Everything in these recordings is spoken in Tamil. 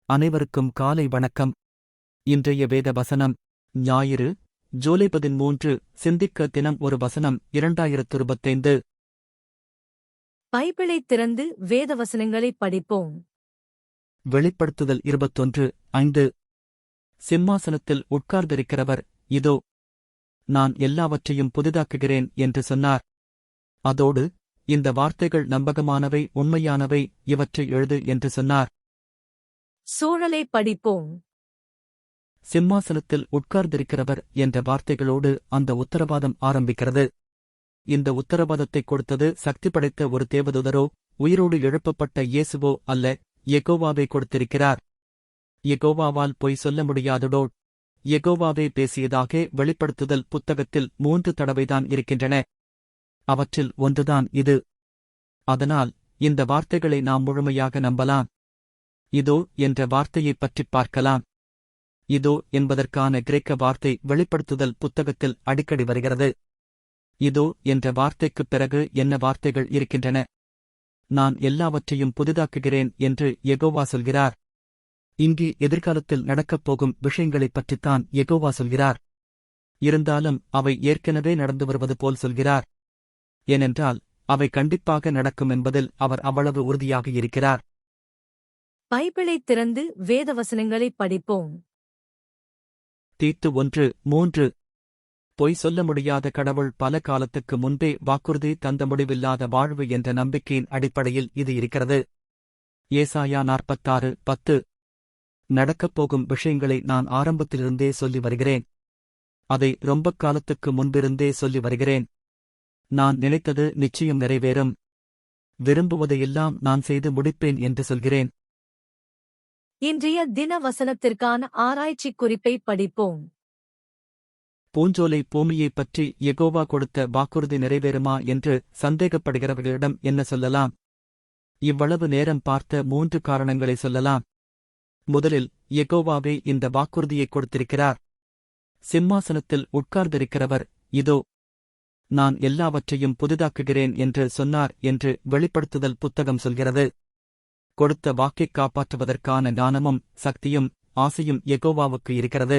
அனைவருக்கும் காலை வணக்கம். இன்றைய வேத வசனம் ஞாயிறு ஜூலை 13. சிந்திக்க தினம் ஒரு வசனம் 2025. பைபிளைத் திறந்து வேத வசனங்களைப் படிப்போம். வெளிப்படுத்துதல் 21:5. சிம்மாசனத்தில் உட்கார்ந்திருக்கிறவர் இதோ நான் எல்லாவற்றையும் புதிதாக்குகிறேன் என்று சொன்னார். அதோடு இந்த வார்த்தைகள் நம்பகமானவை, உண்மையானவை, இவற்றை எழுது என்று சொன்னார். சூழலை படிப்போம். சிம்மாசனத்தில் உட்கார்ந்திருக்கிறவர் என்ற வார்த்தைகளோடு அந்த உத்தரவாதம் ஆரம்பிக்கிறது. இந்த உத்தரவாதத்தை கொடுத்தது சக்தி படைத்த ஒரு தேவதூதரோ உயிரோடு எழுப்பப்பட்ட இயேசுவோ அல்ல, யெகோவாவே கொடுத்திருக்கிறார். யெகோவாவால் பொய் சொல்ல முடியாததோ. யெகோவாவே பேசியதாக வெளிப்படுத்துதல் புத்தகத்தில் 3 தடவைதான் இருக்கின்றன. அவற்றில் ஒன்றுதான் இது. அதனால் இந்த வார்த்தைகளை நாம் முழுமையாக நம்பலாம். இதோ என்ற வார்த்தையைப் பற்றிப் பார்க்கலாம். இதோ என்பதற்கான கிரேக்க வார்த்தை வெளிப்படுத்துதல் புத்தகத்தில் அடிக்கடி வருகிறது. இதோ என்ற வார்த்தைக்குப் பிறகு என்ன வார்த்தைகள் இருக்கின்றன? நான் எல்லாவற்றையும் புதிதாக்குகிறேன் என்று யெகோவா சொல்கிறார். இங்கே எதிர்காலத்தில் நடக்கப் போகும் விஷயங்களைப் பற்றித்தான் யெகோவா சொல்கிறார். இருந்தாலும் அவை ஏற்கனவே நடந்து வருவது போல் சொல்கிறார். ஏனென்றால் அவை கண்டிப்பாக நடக்கும் என்பதில் அவர் அவ்வளவு உறுதியாக இருக்கிறார். பைபிளைத் திறந்து வேத வசனங்களைப் படிப்போம். தீத்து 1:3. பொய் சொல்ல முடியாத கடவுள் பல காலத்துக்கு முன்பே வாக்குறுதி தந்த முடிவில்லாத வாழ்வு என்ற நம்பிக்கையின் அடிப்படையில் இது இருக்கிறது. ஏசாயா 46:10. நடக்கப்போகும் விஷயங்களை நான் ஆரம்பத்திலிருந்தே சொல்லி வருகிறேன். அதை ரொம்பக் காலத்துக்கு முன்பிருந்தே சொல்லி வருகிறேன். நான் நினைத்தது நிச்சயம் நிறைவேறும். விரும்புவதையெல்லாம் நான் செய்து முடிப்பேன் என்று சொல்கிறேன். இன்றைய தின வசனத்திற்கான ஆராய்ச்சி குறிப்பை படிப்போம். பூஞ்சோலை பூமியைப் பற்றி யெகோவா கொடுத்த வாக்குறுதி நிறைவேறுமா என்று சந்தேகப்படுகிறவர்களிடம் என்ன சொல்லலாம்? இவ்வளவு நேரம் பார்த்த 3 காரணங்களை சொல்லலாம். முதலில் யெகோவாவே இந்த வாக்குறுதியை கொடுத்திருக்கிறார். சிம்மாசனத்தில் உட்கார்ந்திருக்கிறவர் இதோ நான் எல்லாவற்றையும் புதிதாக்குகிறேன் என்று சொன்னார் என்று வெளிப்படுத்துதல் புத்தகம் சொல்கிறது. கொடுத்த வாக்கைக் காப்பாற்றுவதற்கான ஞானமும் சக்தியும் ஆசையும் யெகோவாவுக்கு இருக்கிறது.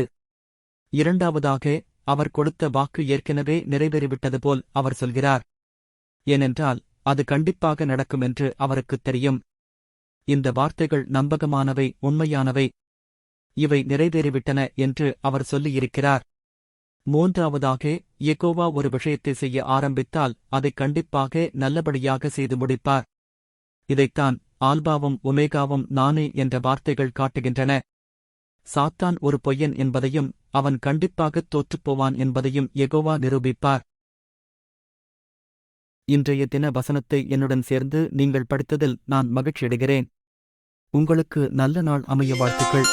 இரண்டாவதாக அவர் கொடுத்த வாக்கு ஏற்கனவே நிறைவேறிவிட்டது போல் அவர் சொல்கிறார். ஏனென்றால் அது கண்டிப்பாக நடக்கும் என்று அவருக்குத் தெரியும். இந்த வார்த்தைகள் நம்பகமானவை, உண்மையானவை. இவை நிறைவேறிவிட்டன என்று அவர் சொல்லியிருக்கிறார். மூன்றாவதாக யெகோவா ஒரு விஷயத்தை செய்ய ஆரம்பித்தால் அதைக் கண்டிப்பாக நல்லபடியாக செய்து முடிப்பார். இதைத்தான் ஆல்பாவும் ஒமேகாவும் நானே என்ற வார்த்தைகள் காட்டுகின்றன. சாத்தான் ஒரு பொய்யன் என்பதையும் அவன் கண்டிப்பாகத் தோற்றுப்போவான் என்பதையும் யெகோவா நிரூபிப்பார். இன்றைய தின வசனத்தை என்னுடன் சேர்ந்து நீங்கள் படித்ததில் நான் மகிழ்ச்சியடைகிறேன். உங்களுக்கு நல்ல நாள் அமைய வாழ்த்துக்கள்.